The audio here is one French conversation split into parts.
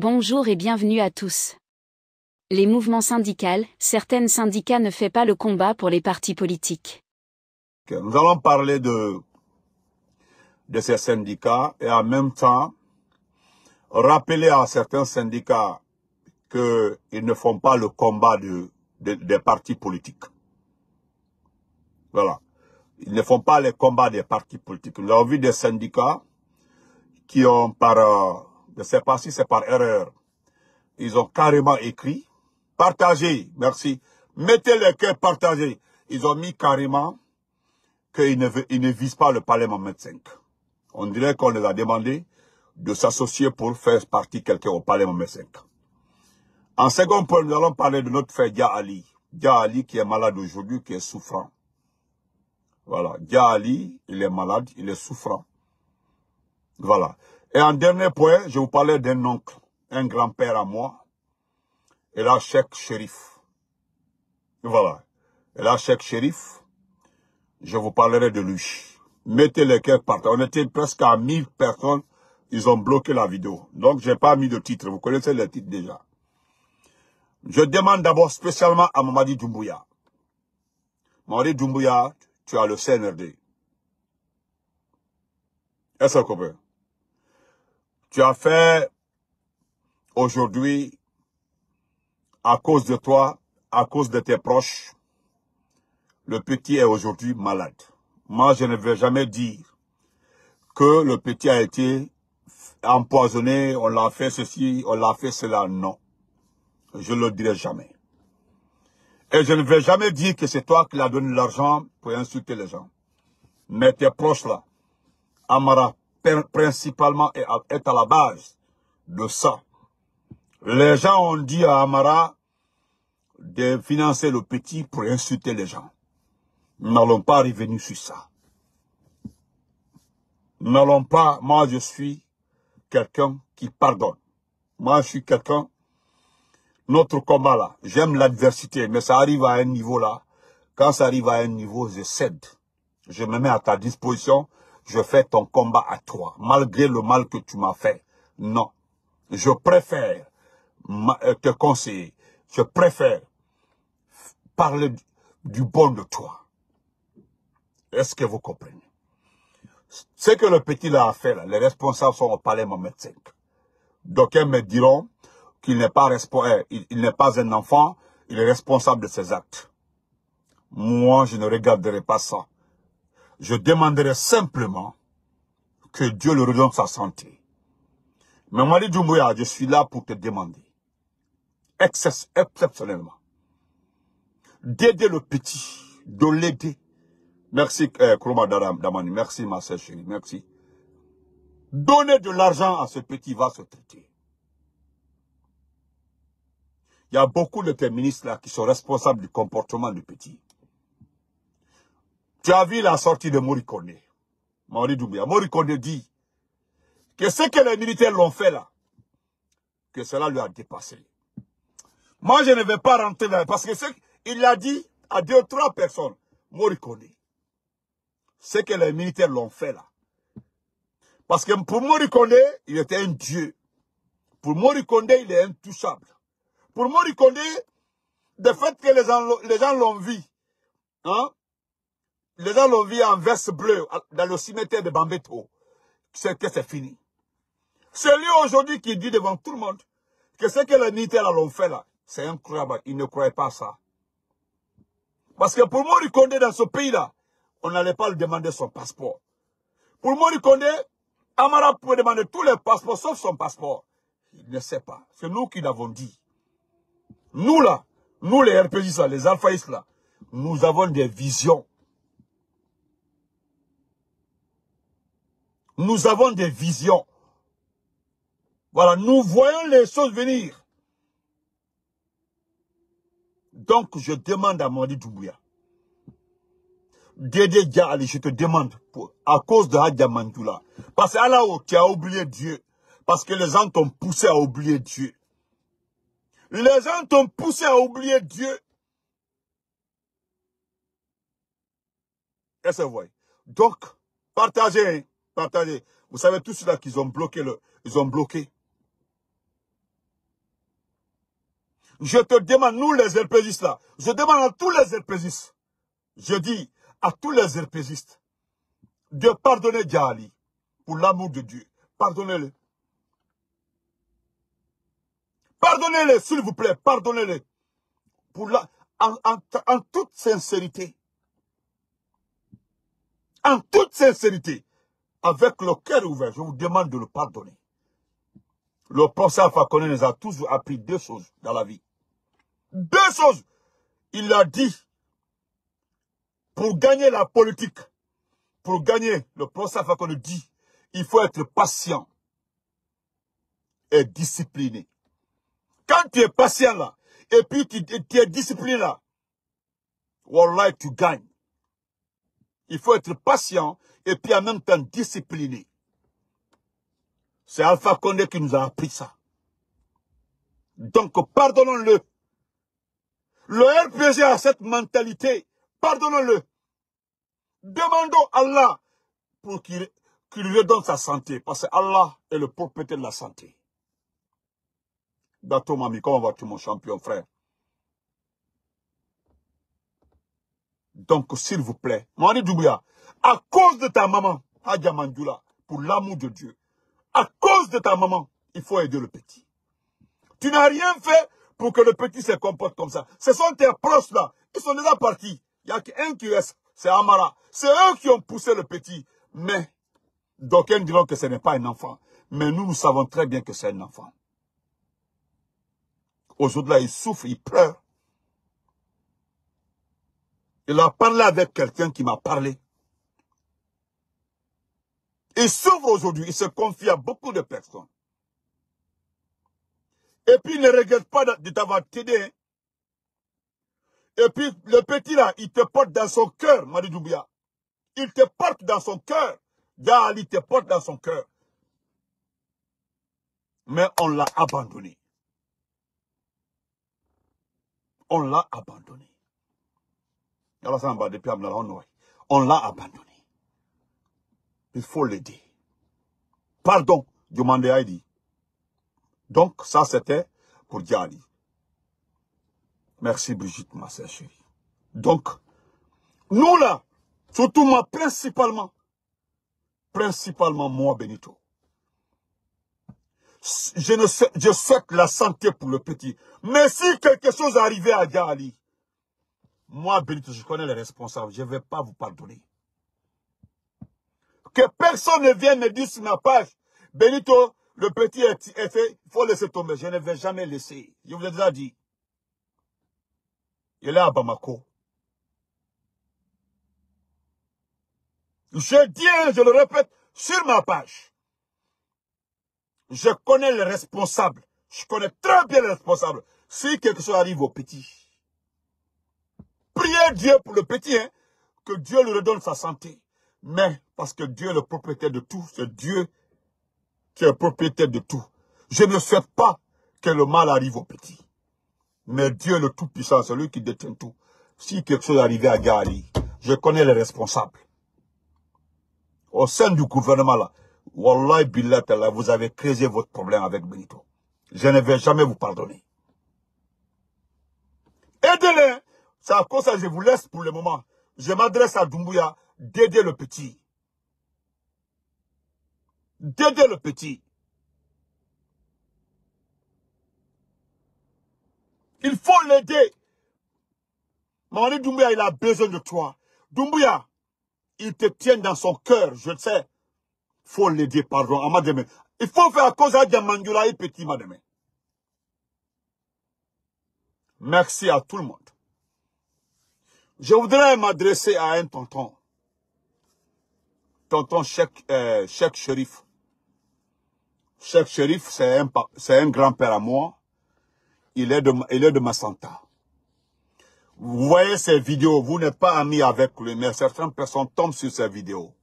Bonjour et bienvenue à tous. Les mouvements syndicaux, certains syndicats ne font pas le combat pour les partis politiques. Nous allons parler de ces syndicats et en même temps rappeler à certains syndicats qu'ils ne font pas le combat des partis politiques. Voilà. Ils ne font pas les combats des partis politiques. Nous avons vu des syndicats qui ont je ne sais pas si c'est par erreur, ils ont carrément écrit, partagez, merci, mettez les cœurs partagés. Ils ont mis carrément qu'ils ne visent pas le Parlement 25. On dirait qu'on les a demandé de s'associer pour faire partie quelqu'un au Parlement 25. En second point, nous allons parler de notre frère Dia Ali. Dia Ali qui est malade aujourd'hui, qui est souffrant. Voilà, Dia Ali, il est malade, il est souffrant. Voilà. Et en dernier point, je vous parlais d'un oncle, un grand-père à moi. Et là, Cheikh Chérif. Voilà. Et là, Cheikh Chérif, je vous parlerai de lui. Mettez les cœurs par terre. On était presque à 1000 personnes. Ils ont bloqué la vidéo. Donc, je n'ai pas mis de titre. Vous connaissez les titres déjà. Je demande d'abord spécialement à Mamadi Doumbouya. Mamadi Doumbouya, tu as le CNRD. Est-ce que vous comprenez? Tu as fait aujourd'hui, à cause de toi, à cause de tes proches, le petit est aujourd'hui malade. Moi, je ne vais jamais dire que le petit a été empoisonné, on l'a fait ceci, on l'a fait cela. Non. Je ne le dirai jamais. Et je ne vais jamais dire que c'est toi qui as donné l'argent pour insulter les gens. Mais tes proches là, Amara principalement est à la base de ça. Les gens ont dit à Amara de financer le petit pour insulter les gens. Nous n'allons pas revenir sur ça. Nous n'allons pas, moi je suis quelqu'un qui pardonne. Moi je suis quelqu'un, notre combat là, j'aime l'adversité, mais ça arrive à un niveau là. Quand ça arrive à un niveau, je cède. Je me mets à ta disposition, je fais ton combat à toi, malgré le mal que tu m'as fait. Non, je préfère te conseiller, je préfère parler du bon de toi. Est-ce que vous comprenez? Ce que le petit là a fait, là, les responsables sont au palais Mohamed V. D'aucuns me diront qu'il n'est pas responsable, il n'est pas un enfant, il est responsable de ses actes. Moi, je ne regarderai pas ça. Je demanderai simplement que Dieu le redonne sa santé. Mais Mamadi Doumbouya, je suis là pour te demander, exceptionnellement, d'aider le petit, de l'aider. Merci, Kroma Damani. Merci, ma sœur chérie. Merci. Donnez de l'argent à ce petit, va se traiter. Il y a beaucoup de tes ministres là qui sont responsables du comportement du petit. Tu as vu la sortie de Morikone. Mamadi Doumbouya. Morikone dit que ce que les militaires l'ont fait là, que cela lui a dépassé. Moi, je ne vais pas rentrer là, parce que il l'a dit à 2 ou 3 personnes. Morikone. Ce que les militaires l'ont fait là. Parce que pour Morikone, il était un dieu. Pour Morikone, il est intouchable. Pour Morikone, le fait que les gens l'ont vu, hein, les gens l'ont vu en veste bleue dans le cimetière de Bambeto, c'est que c'est fini. C'est lui aujourd'hui qui dit devant tout le monde que ce que les militaires l'ont fait là, c'est incroyable. Il ne croyait pas ça. Parce que pour Morikone dans ce pays-là, on n'allait pas lui demander son passeport. Pour Morikone, Amara pouvait demander tous les passeports sauf son passeport. Il ne sait pas. C'est nous qui l'avons dit. Nous là, nous les RPGistes là, les alphaïstes là, nous avons des visions. Nous avons des visions. Voilà, nous voyons les choses venir. Donc, je demande à Mamadi Doumbouya d'aider Dia Ali, je te demande, à cause de Hadja Mandoula. Parce que là où tu as oublié Dieu, parce que les gens t'ont poussé à oublier Dieu. Les gens t'ont poussé à oublier Dieu. Est-ce que vous voyez? Donc, partagez, partagez. Vous savez, tout cela qu'ils ont bloqué, ils ont bloqué. Je te demande, nous les RPGistes là, je demande à tous les RPGistes, je dis à tous les RPGistes, de pardonner Djali pour l'amour de Dieu. Pardonnez-le. Pardonnez-le, s'il vous plaît, pardonnez-le. En toute sincérité. En toute sincérité. Avec le cœur ouvert, je vous demande de le pardonner. Le professeur Fakonde nous a toujours appris deux choses dans la vie. Deux choses. Il a dit, pour gagner la politique, pour gagner, le professeur Fakonde dit, il faut être patient et discipliné. Quand tu es patient là, et puis tu es discipliné là, wallah, tu gagnes. Il faut être patient et puis en même temps discipliné. C'est Alpha Condé qui nous a appris ça. Donc pardonnons-le. Le RPG a cette mentalité. Pardonnons-le. Demandons à Allah pour qu'il lui redonne sa santé. Parce que Allah est le propriétaire de la santé. Dato Mami, comment vas-tu mon champion frère? Donc s'il vous plaît, Mani Doumbouya, à cause de ta maman, Adja Mandioula, pour l'amour de Dieu, à cause de ta maman, il faut aider le petit. Tu n'as rien fait pour que le petit se comporte comme ça. Ce sont tes proches là. Ils sont déjà partis. Il n'y a qu'un qui reste. C'est Amara. C'est eux qui ont poussé le petit. Mais, d'aucuns diront que ce n'est pas un enfant. Mais nous savons très bien que c'est un enfant. Aujourd'hui là, il souffre, il pleure. Il a parlé avec quelqu'un qui m'a parlé. Il souffre aujourd'hui. Il se confie à beaucoup de personnes. Et puis, il ne regrette pas de t'avoir aidé. Et puis, le petit là, il te porte dans son cœur, Madi Doumbouya. Il te porte dans son cœur. Djali te porte dans son cœur. Mais on l'a abandonné. On l'a abandonné. On l'a abandonné. Il faut l'aider. Pardon, demandez à Heidi. Donc, ça c'était pour Djali. Merci Brigitte, ma sœur chérie. Donc, nous là, surtout moi, principalement moi, Benito. Je souhaite la santé pour le petit. Mais si quelque chose arrivait à Djali, moi, Benito, je connais les responsables. Je ne vais pas vous pardonner. Que personne ne vienne me dire sur ma page, Benito, le petit est fait, il faut laisser tomber. Je ne vais jamais laisser. Je vous ai déjà dit. Il est à Bamako. Je dis, je le répète, sur ma page. Je connais les responsables. Je connais très bien les responsables. Si quelque chose arrive au petit, priez Dieu pour le petit, hein, que Dieu lui redonne sa santé. Mais, parce que Dieu est le propriétaire de tout, c'est Dieu qui est le propriétaire de tout. Je ne souhaite pas que le mal arrive au petit. Mais Dieu est le Tout-Puissant, c'est lui qui détient tout. Si quelque chose arrivait à Djali, je connais les responsables. Au sein du gouvernement là, Wallahi billah, vous avez créé votre problème avec Benito. Je ne vais jamais vous pardonner. Aidez-les. C'est à cause de ça que je vous laisse pour le moment. Je m'adresse à Doumbouya d'aider le petit. D'aider le petit. Il faut l'aider. Mamadi Doumbouya, il a besoin de toi. Doumbouya, il te tient dans son cœur, je le sais. Il faut l'aider, pardon, à madame. Il faut faire à cause de Mandioula et petit, madame. Merci à tout le monde. Je voudrais m'adresser à un tonton. Tonton Cheikh Chérif. Cheikh Chérif, c'est un grand-père à moi. Il est de Massanta. Vous voyez ces vidéos, vous n'êtes pas amis avec lui, mais certaines personnes tombent sur ces vidéos.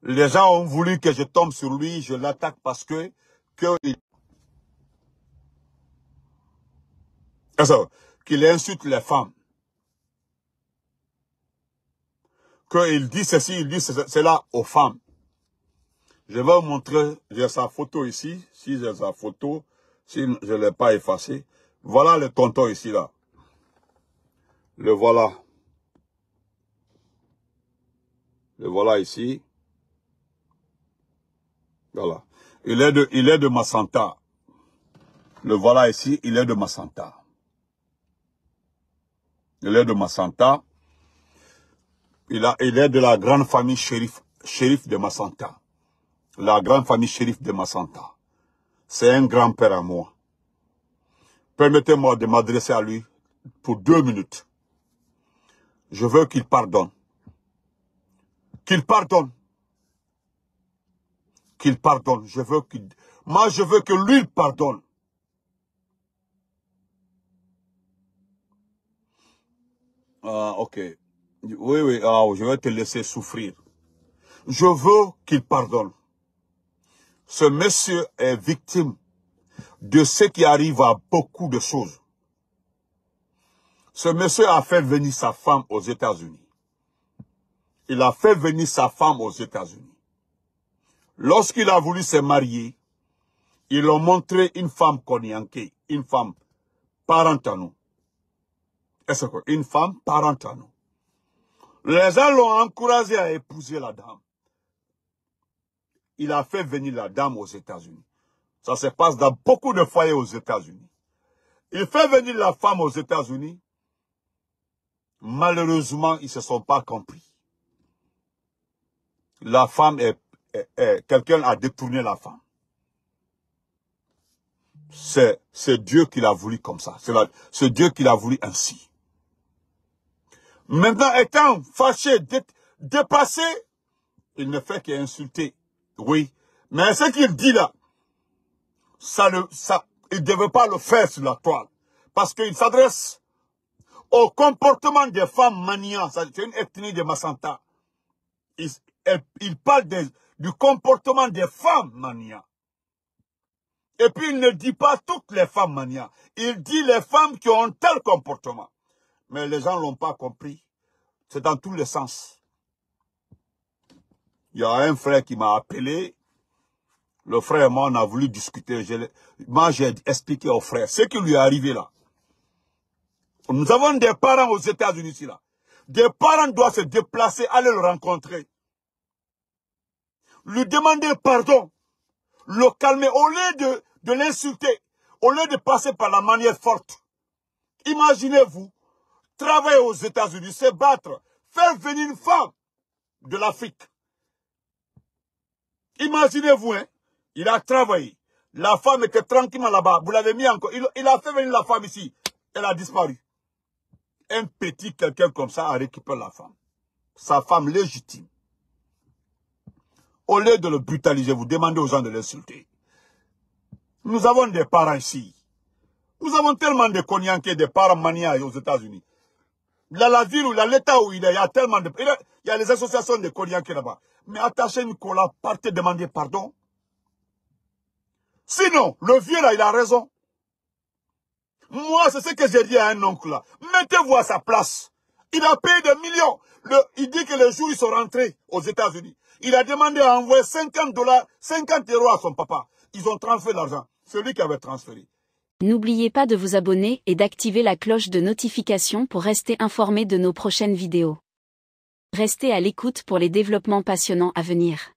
Les gens ont voulu que je tombe sur lui, je l'attaque parce qu'il insulte les femmes. Qu'il dit ceci, il dit cela aux femmes. Je vais vous montrer, j'ai sa photo ici, si j'ai sa photo, si je ne l'ai pas effacée, Voilà le tonton ici, là. Le voilà. Le voilà ici. Voilà. Il est de Massanta. Le voilà ici, il est de Massanta. Il est de Massanta. Il est de la grande famille shérif de Massanta. La grande famille shérif de Massanta. C'est un grand-père à moi. Permettez-moi de m'adresser à lui pour 2 minutes. Je veux qu'il pardonne. Qu'il pardonne. Qu'il pardonne. Moi, je veux que lui pardonne. Ah, ok. Oui, je vais te laisser souffrir. Je veux qu'il pardonne. Ce monsieur est victime de ce qui arrive à beaucoup de choses. Ce monsieur a fait venir sa femme aux États-Unis. Il a fait venir sa femme aux États-Unis. Lorsqu'il a voulu se marier, ils ont montré une femme konyanké, une femme parente à nous. Est-ce que une femme parente à nous? Les gens l'ont encouragé à épouser la dame. Il a fait venir la dame aux États-Unis. Ça se passe dans beaucoup de foyers aux États-Unis. Il fait venir la femme aux États-Unis. Malheureusement, ils ne se sont pas compris. La femme quelqu'un a détourné la femme. C'est Dieu qui l'a voulu comme ça. C'est Dieu qui l'a voulu ainsi. Maintenant, étant fâché, dépassé, il ne fait qu'insulter. Oui. Mais ce qu'il dit là, il ne devait pas le faire sur la toile. Parce qu'il s'adresse au comportement des femmes manias. C'est une ethnie de Massanta. Il parle du comportement des femmes manias. Et puis il ne dit pas toutes les femmes manias. Il dit les femmes qui ont tel comportement. Mais les gens ne l'ont pas compris. C'est dans tous les sens. Il y a un frère qui m'a appelé. Le frère et moi, on a voulu discuter. Moi, j'ai expliqué au frère ce qui lui est arrivé là. Nous avons des parents aux États-Unis ici là. Des parents doivent se déplacer, aller le rencontrer. Lui demander pardon. Le calmer au lieu de l'insulter. Au lieu de passer par la manière forte. Imaginez-vous, travailler aux États-Unis, se battre, faire venir une femme de l'Afrique. Imaginez-vous, hein, il a travaillé. La femme était tranquillement là-bas. Vous l'avez mis encore. Il a fait venir la femme ici. Elle a disparu. Un petit quelqu'un comme ça a récupéré la femme. Sa femme légitime. Au lieu de le brutaliser, vous demandez aux gens de l'insulter. Nous avons des parents ici. Nous avons tellement de Konyankés, des parents manias aux États-Unis. La ville ou l'État où il y a tellement de... Il y a les associations de Konyankés là-bas. Mais attachez Nicolas, partez demander pardon. Sinon, le vieux là, il a raison. Moi, c'est ce que j'ai dit à un oncle là. Mettez-vous à sa place. Il a payé des millions. Il dit que le jour où ils sont rentrés aux États-Unis, il a demandé à envoyer 50 $, 50 € à son papa. Ils ont transféré l'argent. C'est lui qui avait transféré. N'oubliez pas de vous abonner et d'activer la cloche de notification pour rester informé de nos prochaines vidéos. Restez à l'écoute pour les développements passionnants à venir.